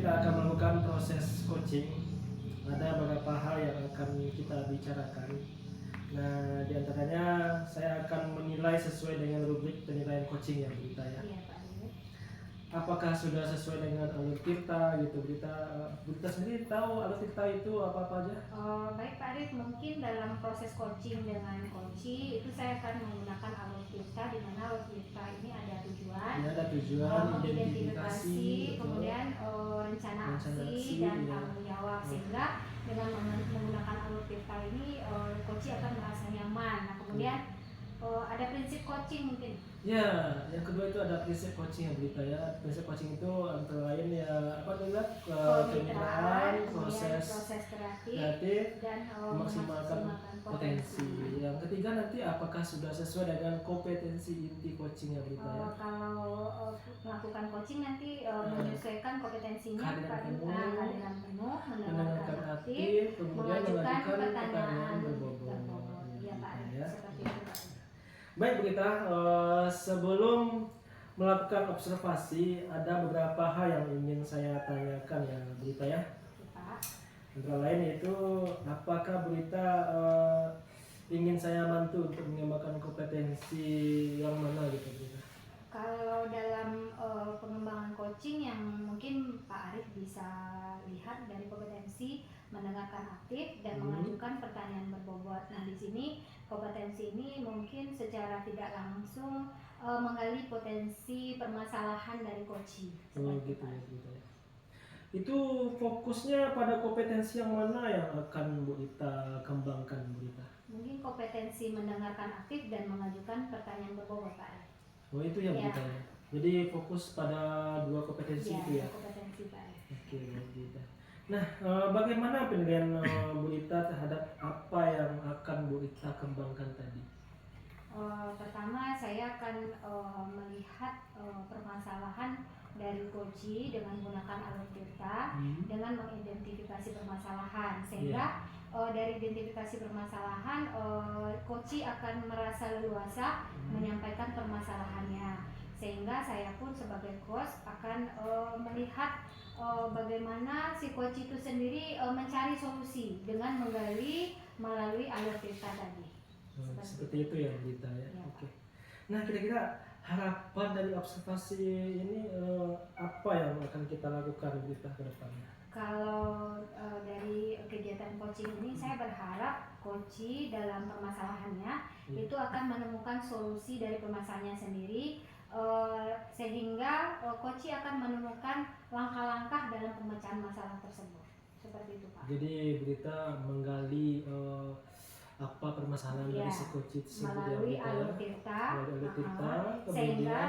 kita akan melakukan proses coaching. Ada beberapa hal yang akan kita bicarakan. Nah, di antaranya saya akan menilai sesuai dengan rubrik penilaian coaching yang Berita ya. Iya Pak Arif. Apakah sudah sesuai dengan alur tirta gitu? Berita sendiri tahu alur tirta itu apa aja? Baik Pak Arif, mungkin dalam proses coaching dengan coachi itu saya akan menggunakan alur tirta, di mana alur tirta ini ada tujuan, Ya, ada tujuan, identifikasi, kemudian rencana aksi dan ya. tanggung jawab. Sehingga dengan menggunakan alur tirta ini coachi akan merasa nyaman. Nah kemudian ada prinsip coaching mungkin. Ya, yang kedua itu ada prinsip coaching yang Berita ya. Prinsip coaching itu antara lain ya apa tuh ya? Kemitraan, proses kreatif dan memaksimalkan potensi. Yang ketiga nanti apakah sudah sesuai dengan kompetensi inti coaching yang Berita ya? Kalau melakukan coaching nanti menyesuaikan kompetensinya, kehadiran penuh, mendengarkan aktif, kemudian mengajukan pertanyaan berbobot. Ya Pak, seperti itu Pak. Baik Berita, sebelum melakukan observasi ada beberapa hal yang ingin saya tanyakan ya Berita ya. Antara lain yaitu apakah Berita ingin saya bantu untuk mengembangkan kompetensi yang mana gitu Berita? Kalau dalam pengembangan coaching yang mungkin Pak Arif bisa lihat dari kompetensi mendengarkan aktif dan mengajukan pertanyaan berbobot. Nah di sini kompetensi ini mungkin secara tidak langsung menggali potensi permasalahan dari coaching. Gitu ya Berita ya. Itu fokusnya pada kompetensi yang mana yang akan Bu Ita kembangkan Bu Ita? Mungkin kompetensi mendengarkan aktif dan mengajukan pertanyaan berbobot Pak. Oh itu ya Bu Ita ya. Jadi fokus pada dua kompetensi itu ya. Kompetensi Pak. Oke Bu Ita. Nah bagaimana penilaian Bu Ita terhadap apa yang akan Bu Ita kembangkan tadi? Pertama saya akan melihat permasalahan dari coaching dengan menggunakan alur tirta dengan mengidentifikasi permasalahan sehingga dari identifikasi permasalahan coaching akan merasa leluasa menyampaikan permasalahannya, sehingga saya pun sebagai coach akan melihat bagaimana si coach itu sendiri mencari solusi dengan menggali melalui alur tirta tadi. Seperti itu ya Berita ya. Oke. Nah kira-kira harapan dari observasi ini apa yang akan kita lakukan Berita ke depannya? Kalau dari kegiatan coaching ini saya berharap coach dalam permasalahannya itu akan menemukan solusi dari permasalahannya sendiri, sehingga coach akan menemukan langkah-langkah dalam pemecahan masalah tersebut. Seperti itu Pak. Jadi Berita menggali apa permasalahan dari si coach tersebut melalui alur tirta, sehingga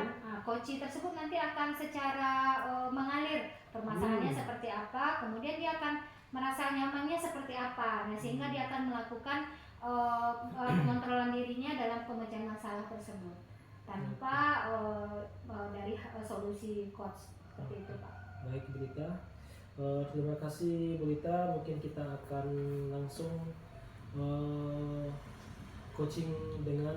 coach tersebut nanti akan secara mengalir permasalahannya seperti apa, kemudian dia akan merasa nyamannya seperti apa, nah sehingga dia akan melakukan pengontrolan dirinya dalam pemecahan masalah tersebut tanpa dari solusi coach. Seperti itu Pak. Baik Berita, terima kasih Berita. Mungkin kita akan langsung coaching dengan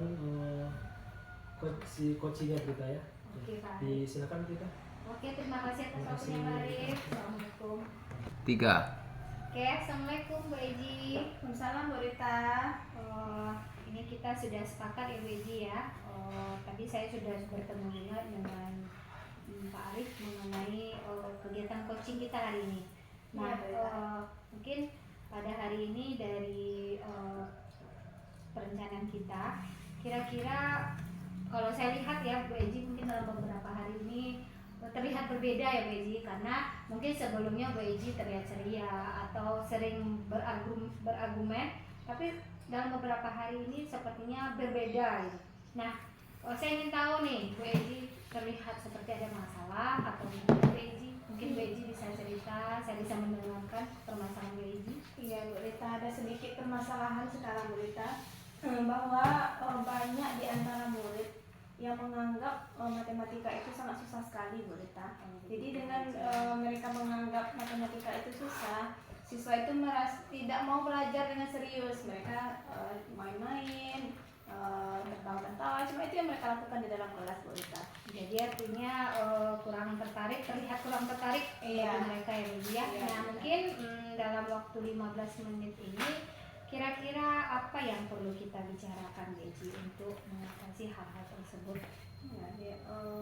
coachingnya Berita ya. Oke Pak. Silakan Berita. Oke, terima kasih atas waktunya Pak Arif. Assalamualaikum. 3. Oke, assalamualaikum Bu Eji. Waalaikumsalam Bu Rita. Ini kita sudah sepakat ya Bu Eji ya. Tadi saya sudah bertemu juga dengan Pak Arif mengenai kegiatan coaching kita hari ini. Nah, mungkin pada hari ini dari perencanaan kita, kira-kira kalau saya lihat ya Bu Eji mungkin dalam beberapa hari ini terlihat berbeda ya Bu Eji, karena mungkin sebelumnya Bu Eji terlihat ceria atau sering berargumen, tapi dalam beberapa hari ini sepertinya berbeda gitu. Nah, saya ingin tahu nih Bu Eji terlihat seperti ada masalah atau Bu Eji, mungkin Bu Eji bisa cerita, saya bisa mendengarkan permasalahan Bu Eji. Iya Bu Rita, ada sedikit permasalahan sekarang Bu Rita, bahwa banyak di antara murid yang menganggap matematika itu sangat susah sekali Bu Rita. Jadi dengan mereka menganggap matematika itu susah, siswa itu tidak mau belajar dengan serius. Mereka main-main, tertawa-tawa, cuma itu yang mereka lakukan di dalam kelas Bu Rita. Jadi artinya terlihat kurang tertarik Iya. bagi mereka ya Bu ya. Iya, Nah iya. mungkin dalam waktu 15 menit ini kira-kira apa yang perlu kita bicarakan Beji untuk mengatasi hal-hal tersebut? Ya,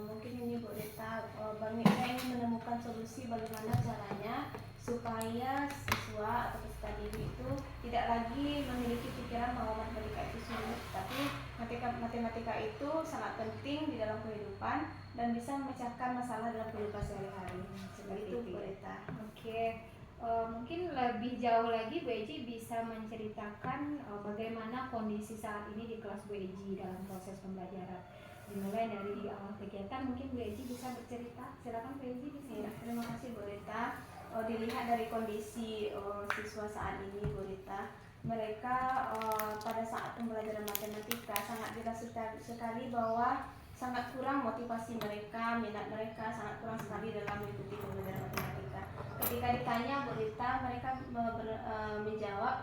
mungkin ini Bu Rita, Bang Mika ingin menemukan solusi bagaimana caranya supaya siswa atau peserta didik itu tidak lagi memiliki pikiran bahwa matematika itu sulit, tapi matematika itu sangat penting di dalam kehidupan dan bisa memecahkan masalah dalam kehidupan sehari-hari. Seperti itu Bu Rita. Oke, mungkin lebih jauh lagi Bu Eji bisa menceritakan bagaimana kondisi saat ini di kelas Bu Eji dalam proses pembelajaran. Dimulai dari awal kegiatan, mungkin Bu Eji bisa bercerita. Silakan Bu Eji di sini. Ya, terima kasih Bu Rita. Dilihat dari kondisi siswa saat ini Bu Rita, mereka pada saat pembelajaran matematika sangat dirasa sekali bahwa sangat kurang motivasi mereka, minat mereka sangat kurang sekali dalam mengikuti pembelajaran matematika. Ketika ditanya Bu Rita, mereka menjawab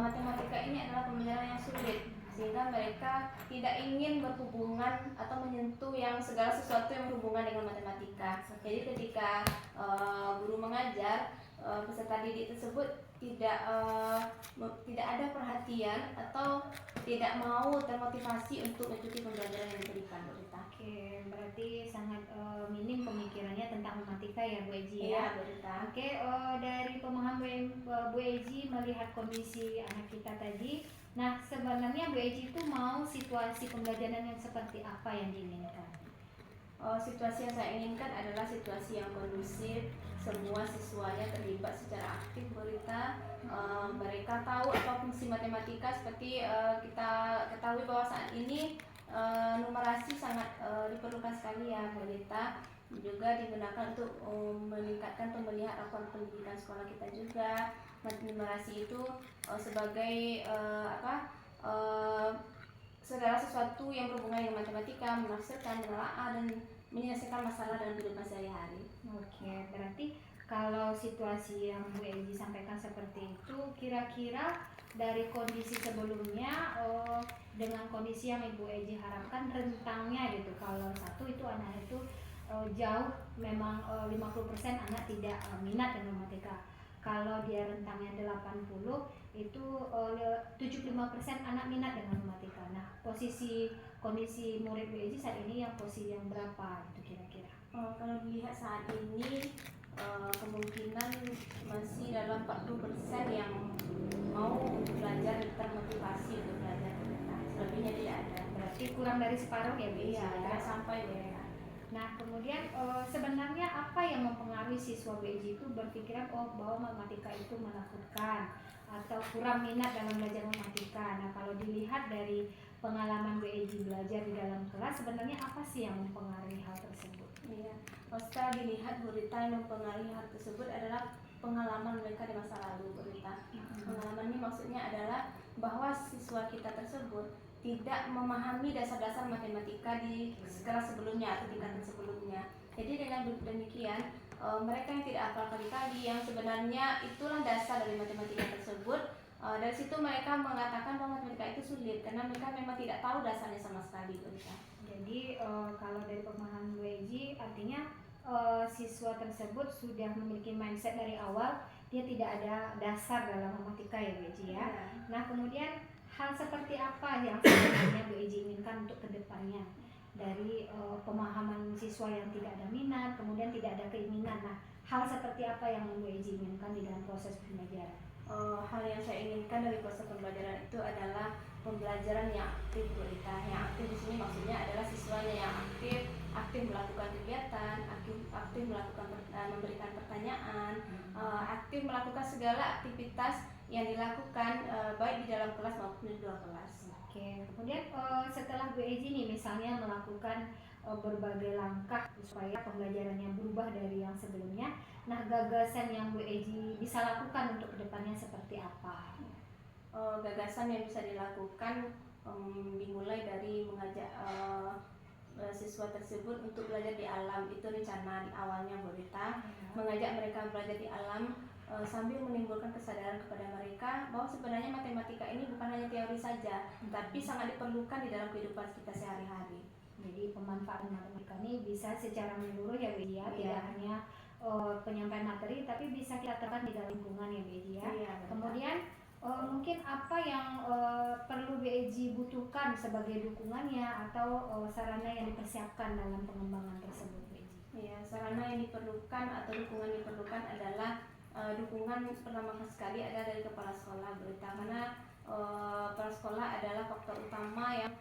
matematika ini adalah pembelajaran yang sulit, sehingga mereka tidak ingin berhubungan atau menyentuh yang segala sesuatu yang berhubungan dengan matematika. Jadi ketika guru mengajar, peserta didik tersebut tidak ada perhatian atau tidak mau termotivasi untuk mengikuti pembelajaran yang diberikan Bu Rita. Oke, berarti sangat minim pemikirannya tentang matematika ya Bu Eji Iya ya. Bu Rita. Oke, dari pemahaman Bu Eji melihat kondisi anak kita tadi, nah sebenarnya Bu Eji itu mau situasi pembelajaran yang seperti apa yang diinginkan? Situasi yang saya inginkan adalah situasi yang kondusif, semua siswanya terlibat secara aktif Bu Rita. Mereka tahu apa fungsi matematika, seperti kita ketahui bahwa saat ini numerasi sangat diperlukan sekali ya Bu Rita. Juga digunakan untuk meningkatkan atau melihat laporan pendidikan sekolah kita juga. Numerasi itu sebagai segala sesuatu yang berhubungan dengan matematika, menafsirkan, menelaah, dan menyelesaikan masalah dalam kehidupan sehari-hari. Oke, berarti kalau situasi yang Bu Eji sampaikan seperti itu, kira-kira dari kondisi sebelumnya dengan kondisi yang Ibu Eji harapkan rentangnya gitu. Kalau satu itu anak itu jauh, memang 50% anak tidak minat dengan matematika. Kalau dia rentangnya 80, itu 75% anak minat dengan matematika. Nah, kondisi murid Bu Eji saat ini yang posisi yang berapa itu kira-kira? Kalau dilihat saat ini kemungkinan masih dalam 40% yang mau belajar, termotivasi untuk belajar. Selebihnya tidak ada. Berarti kurang dari separuh ya Bu Eji? Iya, tidak sampai ya. Nah, kemudian sebenarnya apa yang mempengaruhi siswa Bu Eji itu berpikiran bahwa matematika itu menakutkan atau kurang minat dalam belajar matematika. Nah, kalau dilihat dari pengalaman Bu Eji belajar di dalam kelas, sebenarnya apa sih yang mempengaruhi hal tersebut? Iya, setelah dilihat Bu Rita, yang mempengaruhi hal tersebut adalah pengalaman mereka di masa lalu Bu Rita. Pengalaman ini maksudnya adalah bahwa siswa kita tersebut tidak memahami dasar-dasar matematika di kelas sebelumnya atau tingkatan sebelumnya. Jadi dengan demikian mereka yang tidak hafal kali-kali, yang sebenarnya itulah dasar dari matematika tersebut, dari situ mereka mengatakan bahwa matematika itu sulit karena mereka memang tidak tahu dasarnya sama sekali. Jadi kalau dari pemahaman Bu Eji, artinya siswa tersebut sudah memiliki mindset dari awal dia tidak ada dasar dalam matematika ya Bu Eji ya. Nah, kemudian hal seperti apa yang sebenarnya Bu Eji inginkan untuk kedepannya dari pemahaman siswa yang tidak ada minat, kemudian tidak ada keinginan. Nah, hal seperti apa yang Bu Eji inginkan di dalam proses pembelajaran? Hal yang saya inginkan dari proses pembelajaran itu adalah pembelajaran yang aktif Bu Rita. Yang aktif di sini maksudnya adalah siswanya yang aktif melakukan kegiatan, aktif melakukan memberikan pertanyaan, aktif melakukan segala aktivitas yang dilakukan baik di dalam kelas maupun di luar kelas. Oke, kemudian setelah Bu Eji nih misalnya melakukan berbagai langkah supaya pembelajarannya berubah dari yang sebelumnya, nah gagasan yang Bu Eji bisa lakukan untuk kedepannya seperti apa? Gagasan yang bisa dilakukan dimulai dari mengajak siswa tersebut untuk belajar di alam. Itu rencana di awalnya Bu Rita, mengajak mereka belajar di alam sambil menimbulkan kesadaran kepada mereka bahwa sebenarnya matematika ini bukan hanya teori saja, tapi sangat diperlukan di dalam kehidupan kita sehari-hari. Jadi pemanfaatan matematika ini bisa secara menyeluruh ya Bu ya, tidak hanya penyampaian materi, tapi bisa kita terapkan di dalam lingkungan ya Bu ya. Kemudian mungkin apa yang perlu BEJ butuhkan sebagai dukungannya atau sarana yang dipersiapkan dalam pengembangan tersebut BEJ? Ya, sarana yang diperlukan atau dukungan yang diperlukan adalah dukungan pertama sekali ada dari kepala sekolah berita, karena kepala sekolah adalah faktor utama yang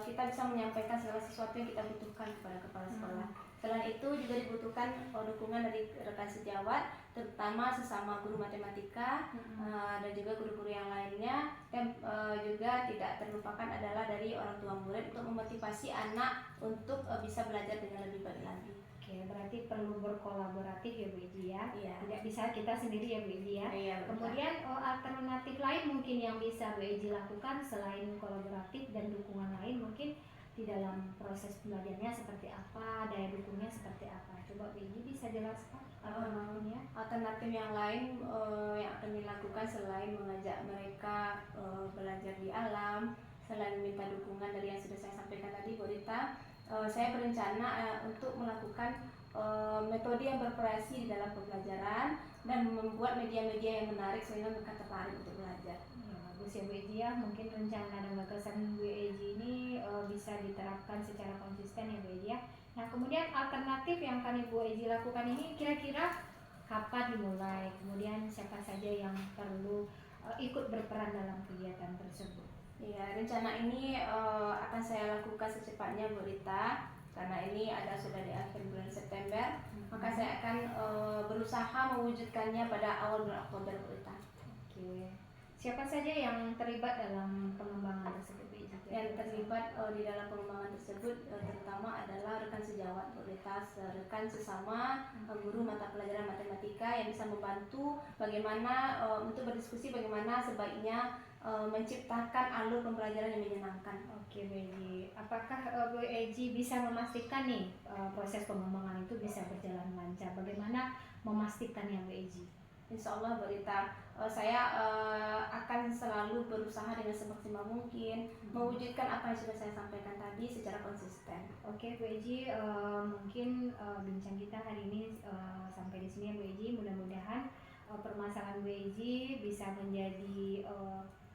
kita bisa menyampaikan segala sesuatu yang kita butuhkan kepada kepala sekolah. Selain itu juga dibutuhkan dukungan dari rekan sejawat, terutama sesama guru matematika dan juga guru-guru yang lainnya. Dan juga tidak terlupakan adalah dari orang tua murid untuk memotivasi anak untuk bisa belajar dengan lebih baik lagi. Oke, berarti perlu berkolaboratif ya Bu Edi ya. Iya. Tidak bisa kita sendiri ya Bu Edi ya. Iya, Kemudian alternatif lain mungkin yang bisa Bu Edi lakukan selain kolaboratif dan dukungan lain mungkin di dalam proses belajarnya seperti apa, daya dukungnya seperti apa. Coba Bu Edi bisa jelaskan alternatifnya. Alternatif yang lain yang akan dilakukan selain mengajak mereka belajar di alam, selain meminta dukungan dari yang sudah saya sampaikan tadi Bu Rita, saya berencana untuk melakukan metode yang bervariasi di dalam pembelajaran dan membuat media-media yang menarik sehingga mereka tertarik untuk belajar. Ya, bagus ya Bu Edi ya. Mungkin rencana dan gagasan Bu Edi ini bisa diterapkan secara konsisten ya Bu Edi ya. Nah, kemudian alternatif yang akan Ibu Edi lakukan ini kira-kira kapan dimulai? Kemudian siapa saja yang perlu ikut berperan dalam kegiatan tersebut? Ya, rencana ini akan saya lakukan secepatnya Bu Rita, karena ini sudah di akhir bulan September, maka saya akan berusaha mewujudkannya pada awal bulan Oktober Bu Rita. Oke. Siapa saja yang terlibat dalam pengembangan tersebut? Yang terlibat di dalam pengembangan tersebut terutama adalah rekan sejawat Bu Rita, rekan sesama guru mata pelajaran matematika yang bisa membantu bagaimana untuk berdiskusi bagaimana sebaiknya menciptakan alur pembelajaran yang menyenangkan. Oke Bu Edi, apakah Bu Edi bisa memastikan nih proses pengembangan itu bisa berjalan lancar? Bagaimana memastikannya Bu Edi? Insya Allah Bu Rita, saya akan selalu berusaha dengan semaksimal mungkin mewujudkan apa yang sudah saya sampaikan tadi secara konsisten. Oke Bu Edi, mungkin bincang kita hari ini sampai di sini ya Bu Edi. Mudah-mudahan permasalahan Bu Edi bisa menjadi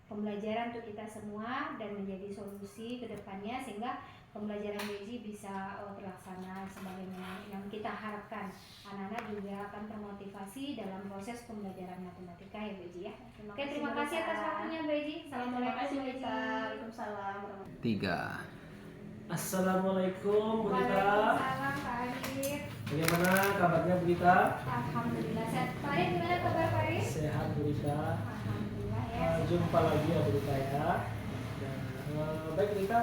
pembelajaran untuk kita semua dan menjadi solusi ke depannya sehingga pembelajaran BEJ bisa terlaksana sebagaimana yang kita harapkan. Anak-anak juga akan termotivasi dalam proses pembelajaran matematika ya BEJ ya. Oke, terima kasih atas waktunya BEJ. Assalamualaikum BEJ. Waalaikumsalam. 3. Assalamualaikum Bu Rita. Waalaikumsalam Pak Arif. Bagaimana kabarnya Bu Rita? Alhamdulillah sehat. Pak Arif gimana kabar Pak Arif? Sehat Bu Rita. Alhamdulillah ya. Jumpa lagi ya Bu Rita ya. Baik Bu Rita,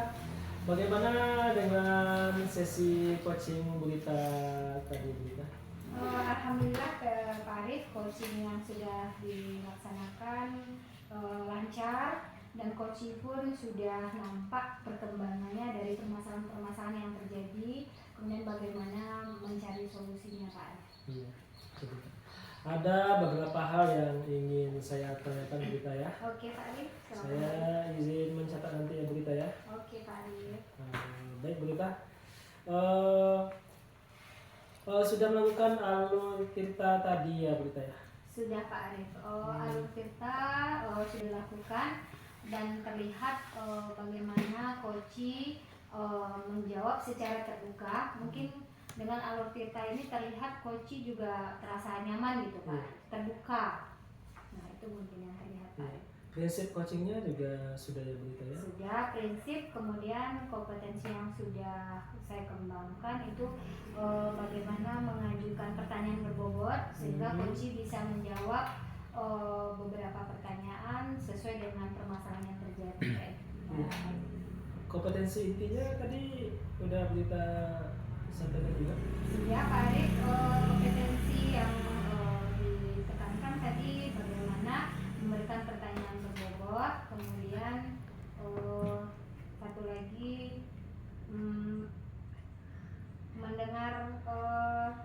bagaimana dengan sesi coaching Bu Rita tadi Bu Rita? Alhamdulillah Pak Arif, coaching yang sudah dilaksanakan lancar dan coaching pun sudah nampak perkembangannya dari permasalahan-permasalahan yang terjadi, kemudian bagaimana mencari solusinya Pak Arif. Iya. Ada beberapa hal yang ingin saya tanyakan Bu Rita ya. Oke Pak Arif, Saya izin mencatat nanti ya Bu Rita ya. Oke Pak Arif. Baik Bu Rita. Sudah melakukan alur tirta tadi ya Bu Rita ya. Sudah Pak Arif. Alur tirta sudah dilakukan dan terlihat bagaimana coach menjawab secara terbuka. Mungkin dengan alur tirta ini terlihat coach juga terasa nyaman gitu Pak, terbuka. Nah itu mungkin yang terlihat Pak Arif. Prinsip coachingnya juga sudah ya Bu Rita ya. Sudah prinsip, kemudian kompetensi yang sudah saya kembangkan itu bagaimana mengajukan pertanyaan berbobot sehingga coach bisa menjawab beberapa pertanyaan sesuai dengan permasalahan yang terjadi. Kompetensi intinya tadi udah Bu Rita sampaikan juga. Sudah Pak Arif, kompetensi yang ditekankan tadi bagaimana memberikan pertanyaan berbobot, kemudian satu lagi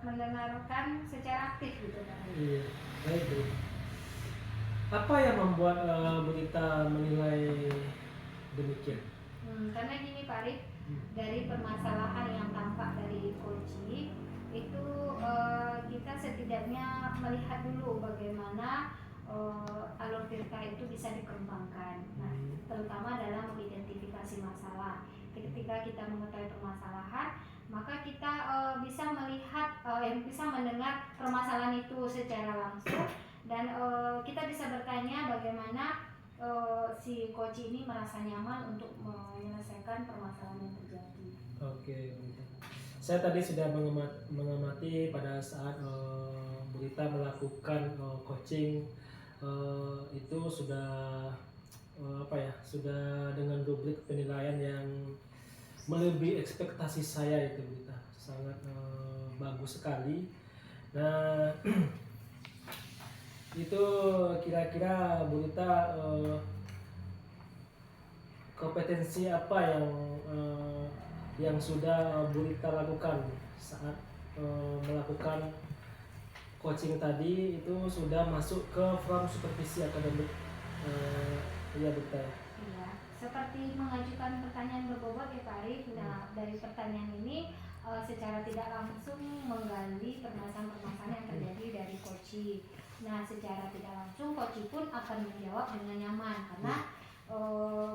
mendengarkan secara aktif gitu Pak. Iya, baik Bu. Apa yang membuat Bu Rita menilai demikian? Karena gini Pak Arif, dari permasalahan yang tampak dari Koji itu kita setidaknya melihat dulu bagaimana alur tirta itu bisa dikembangkan. Nah, terutama dalam mengidentifikasi masalah. Ketika kita mengetahui permasalahan, maka kita bisa melihat, bisa mendengar permasalahan itu secara langsung, dan kita bisa bertanya bagaimana si Koji ini merasa nyaman untuk menyelesaikan permasalahan yang terjadi. Oke, saya tadi sudah mengamati pada saat Bu Rita melakukan coaching itu sudah sudah dengan rubrik penilaian yang melebihi ekspektasi saya itu, Bu Rita. Sangat bagus sekali. Nah, itu kira-kira Bu Rita kompetensi apa yang sudah Bu Rita lakukan saat melakukan coaching tadi, itu sudah masuk ke form supervisi akademik ya Bu Rita? Iya, seperti mengajukan pertanyaan berbobot ya Pak Arif. Nah, dari pertanyaan ini secara tidak langsung menggali permasalahan-permasalahan yang terjadi dari Koji. Nah, secara tidak langsung Koji pun akan menjawab dengan nyaman, karena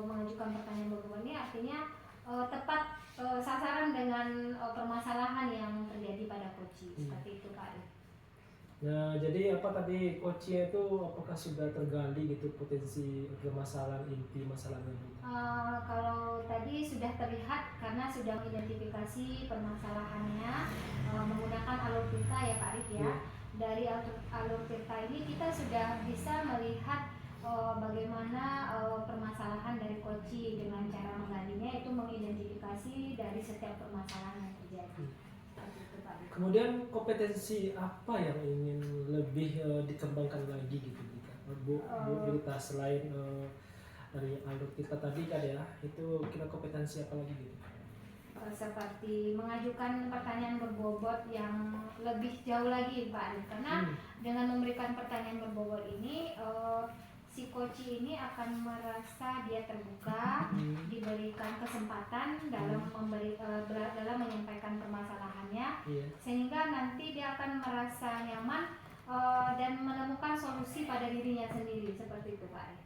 mengajukan pertanyaan berbobot ini artinya tepat sasaran dengan permasalahan yang terjadi pada Koji. Seperti itu Pak Arif. Nah, jadi apa tadi coaching itu apakah sudah tergali gitu potensi permasalahan inti masalahnya? Kalau tadi sudah terlihat karena sudah mengidentifikasi permasalahannya menggunakan alur tirta ya Pak Arif ya. Dari alur tirta ini kita sudah bisa melihat bagaimana permasalahan dari Koji dengan cara menggalinya itu mengidentifikasi dari setiap permasalahan yang terjadi. Kemudian kompetensi apa yang ingin lebih dikembangkan lagi gitu Bu Rita, selain dari alur kita tadi kan ya, itu kira kompetensi apa lagi gitu? Seperti mengajukan pertanyaan berbobot yang lebih jauh lagi Pak Arif, karena dengan memberikan pertanyaan berbobot ini si Koji ini akan merasa dia terbuka, diberikan kesempatan dalam dalam menyampaikan permasalahannya, sehingga nanti dia akan merasa nyaman dan menemukan solusi pada dirinya sendiri, seperti itu Pak.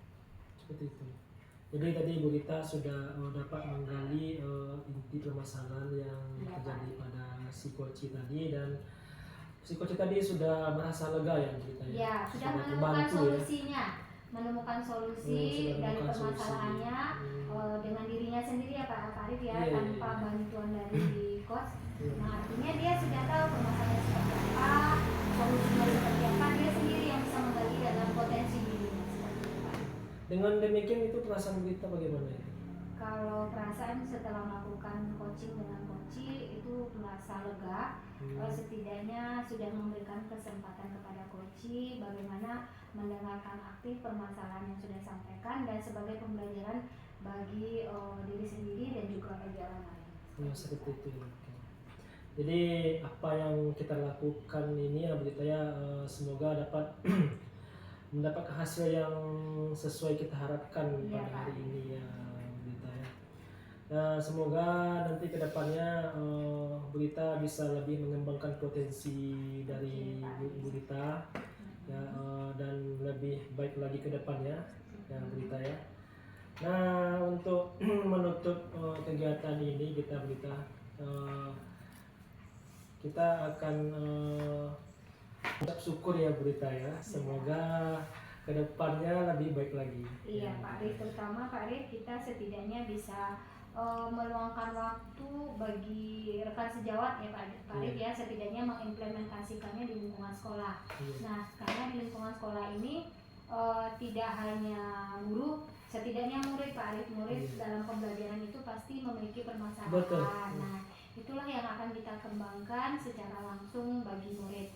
Seperti itu. Jadi tadi Bu Rita sudah dapat menggali inti permasalahan yang terjadi pada si Koji tadi, dan si Koji tadi sudah merasa lega ya Bu Rita ya? Ya, sudah menemukan solusinya. Menemukan solusi dari permasalahannya dengan dirinya sendiri ya Pak Arif ya, tanpa bantuan dari coach. Nah, artinya dia sudah tahu permasalahannya seperti apa, solusinya seperti apa, dia sendiri yang bisa menggali dalam potensi dirinya seperti itu Pak. Dengan demikian itu perasaan kita bagaimana ya? Kalau perasaan setelah melakukan coaching dengan Koji itu merasa lega, setidaknya sudah memberikan kesempatan kepada Koji bagaimana mendengarkan aktif permasalahan yang sudah disampaikan, dan sebagai pembelajaran bagi diri sendiri dan juga bagi orang lain. Ya, seperti itu ya. Jadi apa yang kita lakukan ini ya begitu ya, semoga dapat mendapatkan hasil yang sesuai kita harapkan pada hari ini ya Berita ya. Nah, semoga nanti kedepannya Berita bisa lebih mengembangkan potensi dari Berita ya, dan lebih baik lagi ke depannya ya Berita ya. Nah, untuk menutup kegiatan ini kita Berita, kita akan ucap syukur ya Berita ya, semoga kedepannya lebih baik lagi. Iya Pak Arif, terutama Pak Arif kita setidaknya bisa meluangkan waktu bagi rekan sejawat ya Pak Arif ya, setidaknya mengimplementasikannya di lingkungan sekolah. Nah, karena di lingkungan sekolah ini tidak hanya guru, setidaknya murid Pak Arif, murid dalam pembelajaran itu pasti memiliki permasalahan. Betul. Nah, itulah yang akan kita kembangkan secara langsung bagi murid.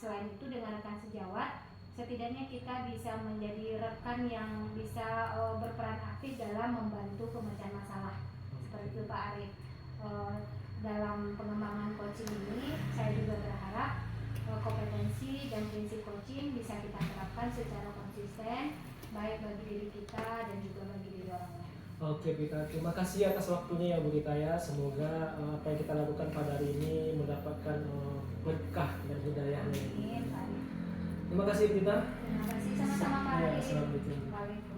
Selain itu dengan rekan sejawat, setidaknya kita bisa menjadi rekan yang bisa berperan aktif dalam membantu pemecahan masalah. Seperti itu Pak Arif. Dalam pengembangan coaching ini, saya juga berharap kompetensi dan prinsip coaching bisa kita terapkan secara konsisten, baik bagi diri kita dan juga bagi diri orang lain. Oke Pita, terima kasih atas waktunya ya Bu Rita ya. Semoga apa yang kita lakukan pada hari ini mendapatkan berkah dan hidayahnya. Amin, Pak Arif. Terima kasih Pita. Terima kasih sama-sama Pak Ya, Arif. assalamualaikum. Waalaikumsalam.